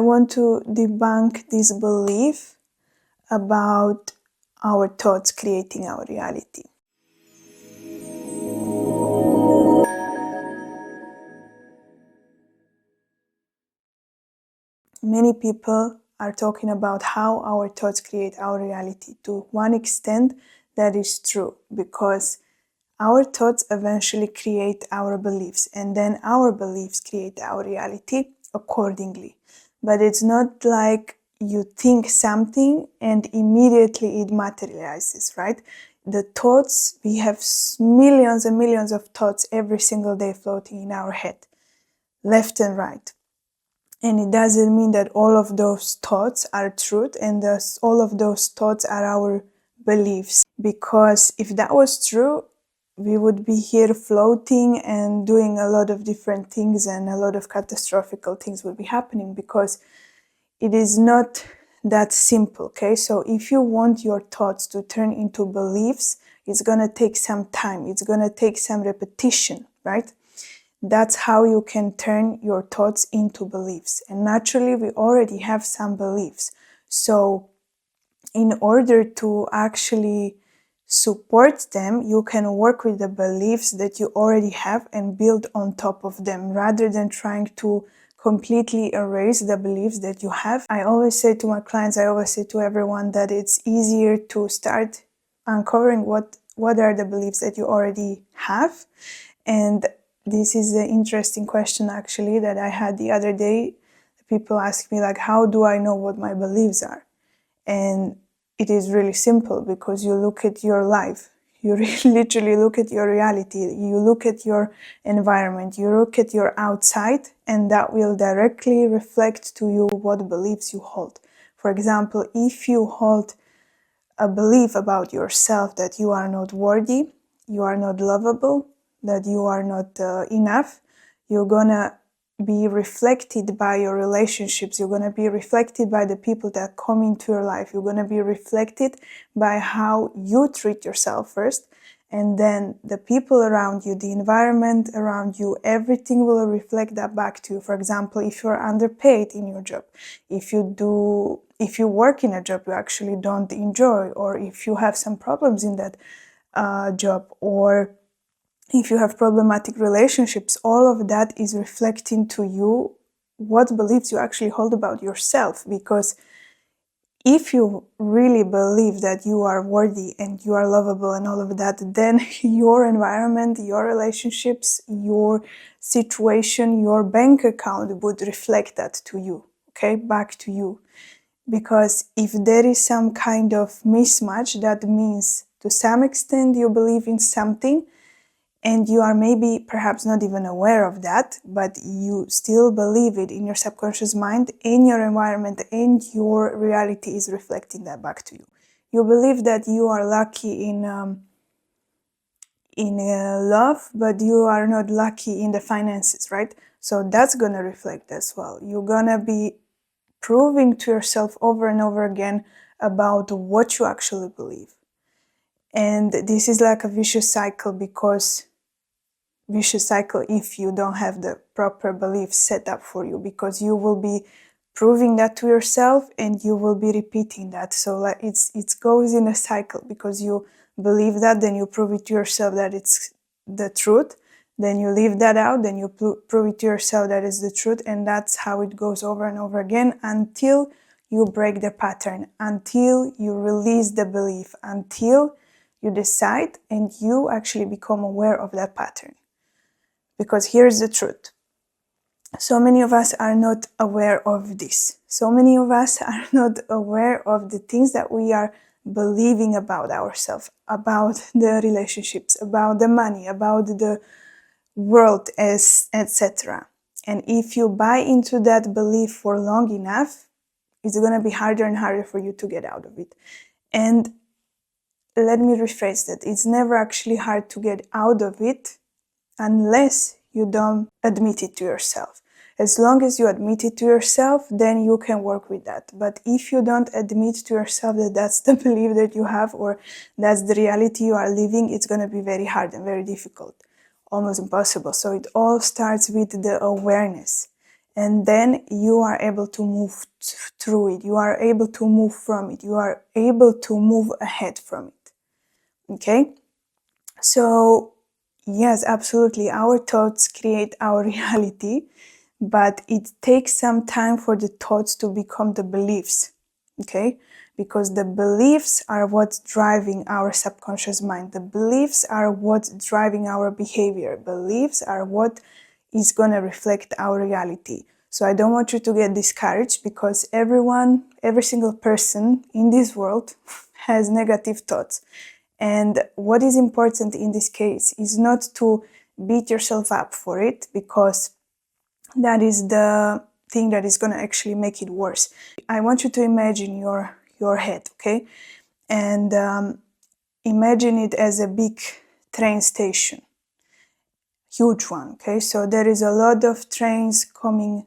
want to debunk this belief about our thoughts creating our reality. Many people are talking about how our thoughts create our reality. To one extent, that is true, because our thoughts eventually create our beliefs, and then our beliefs create our reality accordingly. But it's not like you think something and immediately it materializes, right? The thoughts, we have millions and millions of thoughts every single day floating in our head, left and right. And it doesn't mean that all of those thoughts are truth and thus all of those thoughts are our beliefs. Because if that was true, we would be here floating and doing a lot of different things, and a lot of catastrophic things would be happening, because it is not that simple, okay? So if you want your thoughts to turn into beliefs, it's gonna take some time, it's gonna take some repetition, right? That's how you can turn your thoughts into beliefs. And naturally, we already have some beliefs. So in order to actually support them, you can work with the beliefs that you already have and build on top of them, rather than trying to completely erase the beliefs that you have. I always say to my clients, I always say to everyone that it's easier to start uncovering what are the beliefs that you already have. And this is an interesting question actually that I had the other day. People ask me like, how do I know what my beliefs are? And it is really simple, because you look at your life. You literally look at your reality. You look at your environment. You look at your outside, and that will directly reflect to you what beliefs you hold. For example, if you hold a belief about yourself that you are not worthy, you are not lovable, that you are not enough, you're gonna be reflected by your relationships, you're gonna be reflected by the people that come into your life, you're gonna be reflected by how you treat yourself first, and then the people around you, the environment around you, everything will reflect that back to you. For example, if you're underpaid in your job, if you work in a job you actually don't enjoy, or if you have some problems in that job, or if you have problematic relationships, all of that is reflecting to you what beliefs you actually hold about yourself. Because if you really believe that you are worthy and you are lovable and all of that, then your environment, your relationships, your situation, your bank account would reflect that to you, okay, back to you. Because if there is some kind of mismatch, that means to some extent you believe in something, and you are maybe perhaps not even aware of that, but you still believe it in your subconscious mind, in your environment, and your reality is reflecting that back to you. You believe that you are lucky in love, but you are not lucky in the finances, right? So that's gonna reflect as well. You're gonna be proving to yourself over and over again about what you actually believe. And this is like a vicious cycle, if you don't have the proper beliefs set up for you, because you will be proving that to yourself and you will be repeating that. So like it goes in a cycle, because you believe that, then you prove it to yourself that it's the truth, then you leave that out, then you prove it to yourself that it's the truth, and that's how it goes over and over again until you break the pattern, until you release the belief, until you decide and you actually become aware of that pattern. Because here's the truth. So many of us are not aware of this. So many of us are not aware of the things that we are believing about ourselves, about the relationships, about the money, about the world, etc. And if you buy into that belief for long enough, it's going to be harder and harder for you to get out of it. And let me rephrase that. It's never actually hard to get out of it unless you don't admit it to yourself. As long as you admit it to yourself, then you can work with that. But if you don't admit to yourself that that's the belief that you have, or that's the reality you are living, it's going to be very hard and very difficult, almost impossible. So it all starts with the awareness. And then you are able to move through it. You are able to move from it. You are able to move ahead from it. Okay? So, yes, absolutely. Our thoughts create our reality, but it takes some time for the thoughts to become the beliefs. Okay? Because the beliefs are what's driving our subconscious mind. The beliefs are what's driving our behavior. Beliefs are what is going to reflect our reality. So I don't want you to get discouraged, because every single person in this world has negative thoughts. And what is important in this case is not to beat yourself up for it, because that is the thing that is going to actually make it worse. I want you to imagine your head, okay? And imagine it as a big train station, huge one, okay? So there is a lot of trains coming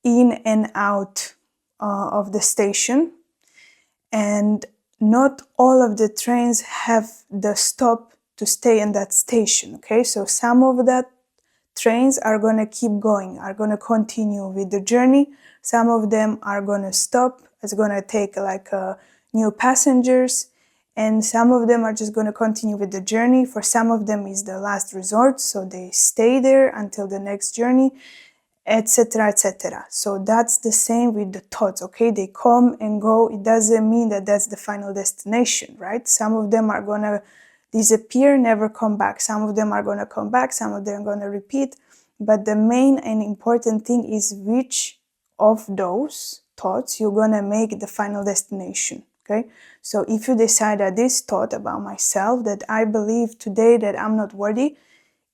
in and out of the station, and not all of the trains have the stop to stay in that station, okay? So some of that trains are going to keep going, are going to continue with the journey. Some of them are going to stop. It's going to take like new passengers, and some of them are just going to continue with the journey. For some of them is the last resort, so they stay there until the next journey, etc., etc. So that's the same with the thoughts, okay? They come and go. It doesn't mean that that's the final destination, right? Some of them are going to disappear, never come back. Some of them are going to come back. Some of them are going to repeat. But the main and important thing is which of those thoughts you're going to make the final destination, okay? So if you decide that this thought about myself, that I believe today that I'm not worthy,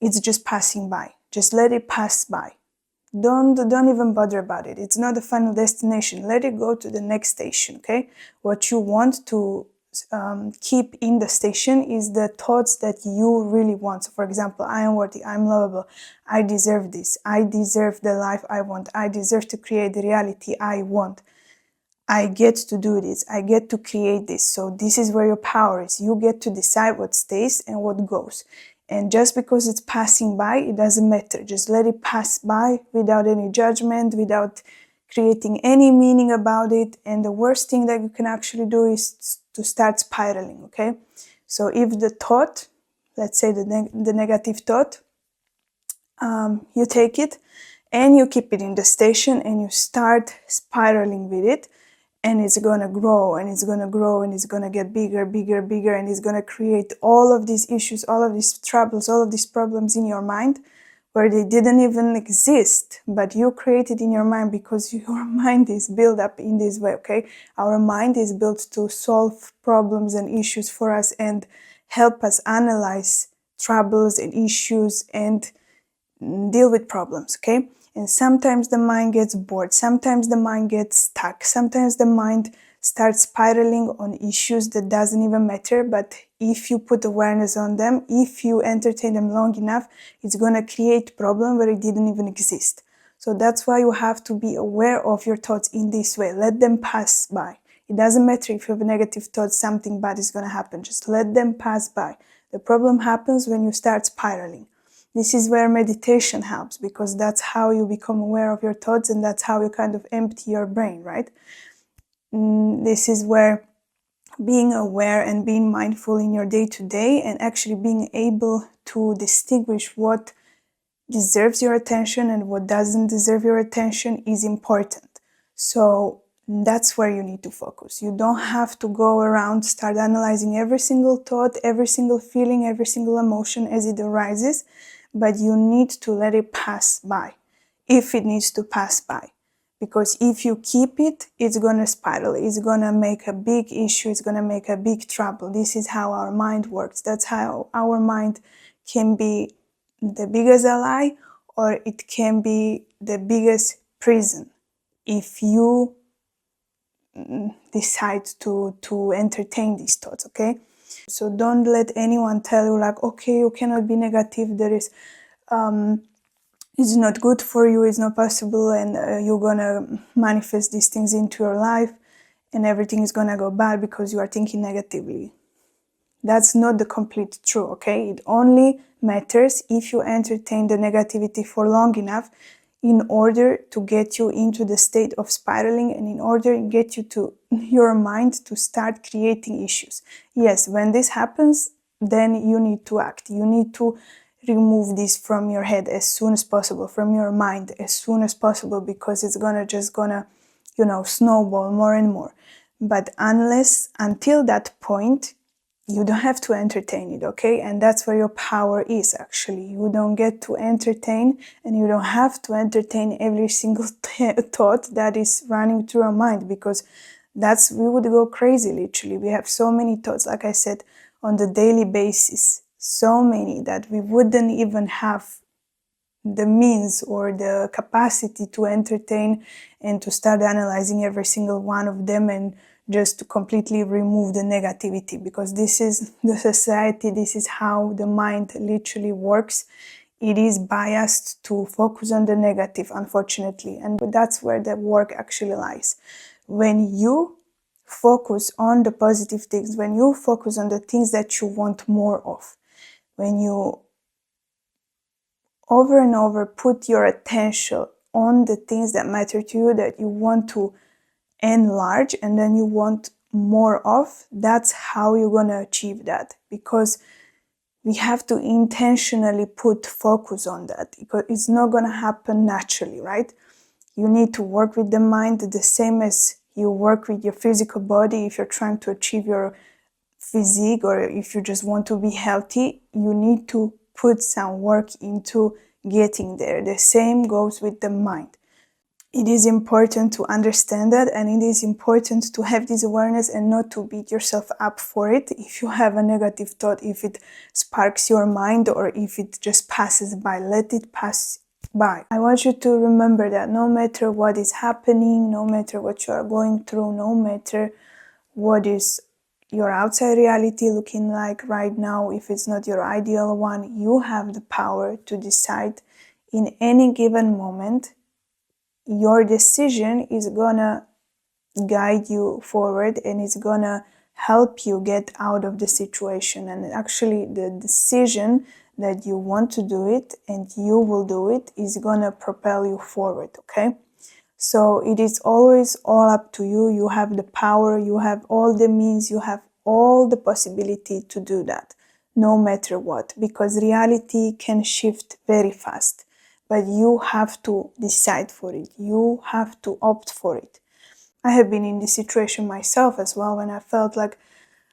it's just passing by. Just let it pass by. Don't even bother about it. It's not the final destination. Let it go to the next station, okay? What you want to keep in the station is the thoughts that you really want. So for example, I am worthy, I'm lovable, I deserve this, I deserve the life I want, I deserve to create the reality I want, I get to do this, I get to create this. So this is where your power is. You get to decide what stays and what goes. And just because it's passing by, it doesn't matter. Just let it pass by without any judgment, without creating any meaning about it. And the worst thing that you can actually do is to start spiraling, okay? So if the thought, let's say the negative thought, you take it and you keep it in the station and you start spiraling with it, and it's going to grow and it's going to grow and it's going to get bigger, bigger, bigger, and it's going to create all of these issues, all of these troubles, all of these problems in your mind where they didn't even exist, but you created in your mind because your mind is built up in this way, okay? Our mind is built to solve problems and issues for us and help us analyze troubles and issues and deal with problems, okay? And sometimes the mind gets bored, sometimes the mind gets stuck, sometimes the mind starts spiraling on issues that doesn't even matter, but if you put awareness on them, if you entertain them long enough, it's going to create problem where it didn't even exist. So that's why you have to be aware of your thoughts in this way. Let them pass by. It doesn't matter if you have a negative thought, something bad is going to happen. Just let them pass by. The problem happens when you start spiraling. This is where meditation helps, because that's how you become aware of your thoughts and that's how you kind of empty your brain, right? This is where being aware and being mindful in your day-to-day and actually being able to distinguish what deserves your attention and what doesn't deserve your attention is important. So that's where you need to focus. You don't have to go around, start analyzing every single thought, every single feeling, every single emotion as it arises, but you need to let it pass by, if it needs to pass by. Because if you keep it, it's going to spiral. It's going to make a big issue. It's going to make a big trouble. This is how our mind works. That's how our mind can be the biggest ally, or it can be the biggest prison if you decide to entertain these thoughts, okay? So don't let anyone tell you like, okay, you cannot be negative. There is, it's not good for you. It's not possible, and you're gonna manifest these things into your life, and everything is gonna go bad because you are thinking negatively. That's not the complete truth, okay? It only matters if you entertain the negativity for long enough. in order to get you into the state of spiraling and in order to get you to your mind to start creating issues. Yes, when this happens, then you need to act. You need to remove this from your head as soon as possible, from your mind as soon as possible, because it's gonna snowball more and more. But until that point, you don't have to entertain it, okay? And that's where your power is, actually. You don't get to entertain, and you don't have to entertain every single thought that is running through your mind, because we would go crazy, literally. We have so many thoughts, like I said, on the daily basis, so many that we wouldn't even have the means or the capacity to entertain and to start analyzing every single one of them and just to completely remove the negativity, because this is the society, this is how the mind literally works. It is biased to focus on the negative, unfortunately, and that's where the work actually lies. When you focus on the positive things, when you focus on the things that you want more of, when you over and over put your attention on the things that matter to you, that you want to enlarge and then you want more of, that's how you're going to achieve that. Because we have to intentionally put focus on that, because it's not going to happen naturally, right? You need to work with the mind the same as you work with your physical body. If you're trying to achieve your physique or if you just want to be healthy, you need to put some work into getting there. The same goes with the mind. It is important to understand that, and it is important to have this awareness and not to beat yourself up for it. If you have a negative thought, if it sparks your mind or if it just passes by, let it pass by. I want you to remember that no matter what is happening, no matter what you are going through, no matter what is your outside reality looking like right now, if it's not your ideal one, you have the power to decide in any given moment. Your decision is gonna guide you forward and it's gonna help you get out of the situation. And actually, the decision that you want to do it and you will do it is gonna propel you forward, okay? So it is always all up to you. You have the power, you have all the means, you have all the possibility to do that, no matter what, because reality can shift very fast. But you have to decide for it. You have to opt for it. I have been in this situation myself as well, when I felt like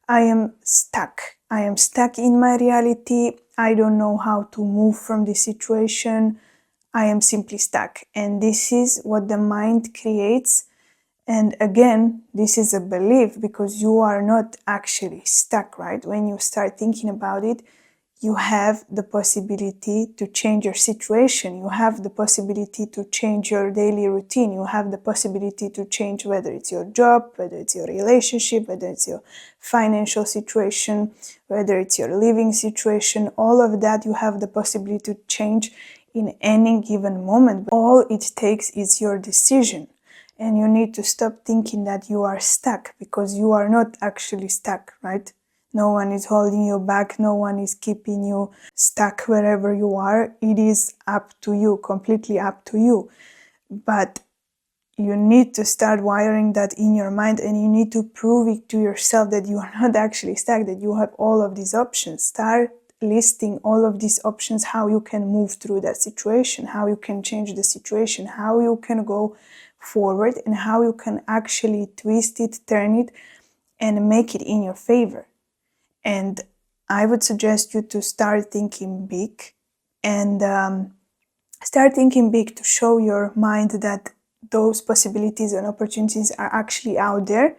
I am stuck. I am stuck in my reality. I don't know how to move from this situation. I am simply stuck. And this is what the mind creates. And again, this is a belief, because you are not actually stuck, right? When you start thinking about it, you have the possibility to change your situation. You have the possibility to change your daily routine. You have the possibility to change whether it's your job, whether it's your relationship, whether it's your financial situation, whether it's your living situation. All of that you have the possibility to change in any given moment. All it takes is your decision. And you need to stop thinking that you are stuck, because you are not actually stuck, right? No one is holding you back. No one is keeping you stuck wherever you are. It is up to you, completely up to you. But you need to start wiring that in your mind, and you need to prove it to yourself that you are not actually stuck, that you have all of these options. Start listing all of these options, how you can move through that situation, how you can change the situation, how you can go forward, and how you can actually twist it, turn it, and make it in your favor. And I would suggest you to start thinking big, and start thinking big to show your mind that those possibilities and opportunities are actually out there.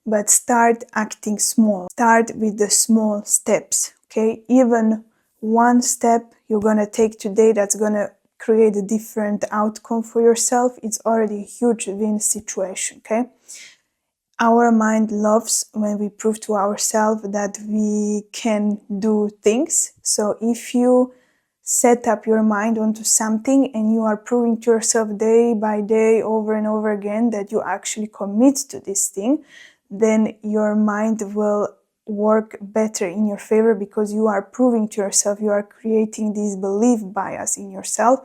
But start acting small. Start with the small steps, okay? Even one step you're gonna take today that's gonna create a different outcome for yourself, it's already a huge win situation, okay? Our mind loves when we prove to ourselves that we can do things. So if you set up your mind onto something and you are proving to yourself day by day, over and over again, that you actually commit to this thing, then your mind will work better in your favor, because you are proving to yourself, you are creating this belief bias in yourself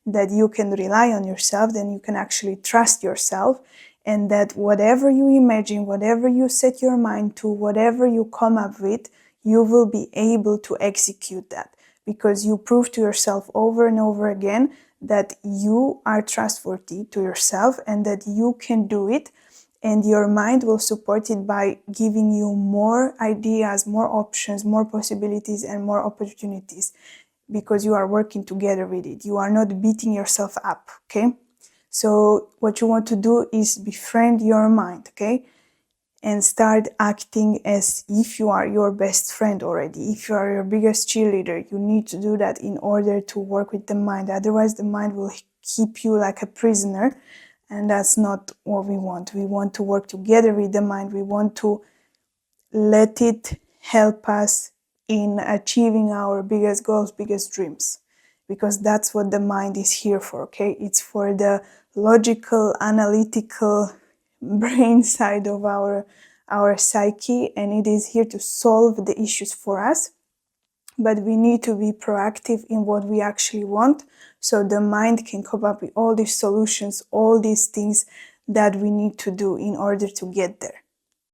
that you can rely on yourself, then you can actually trust yourself, and that whatever you imagine, whatever you set your mind to, whatever you come up with, you will be able to execute that, because you prove to yourself over and over again that you are trustworthy to yourself and that you can do it, and your mind will support it by giving you more ideas, more options, more possibilities, and more opportunities, because you are working together with it. You are not beating yourself up, okay? So what you want to do is befriend your mind, okay? And start acting as if you are your best friend already. If you are your biggest cheerleader, you need to do that in order to work with the mind. Otherwise, the mind will keep you like a prisoner, and that's not what we want. We want to work together with the mind. We want to let it help us in achieving our biggest goals, biggest dreams, because that's what the mind is here for, okay? It's for the logical, analytical brain side of our psyche, and it is here to solve the issues for us. But we need to be proactive in what we actually want, so the mind can come up with all these solutions, all these things that we need to do in order to get there.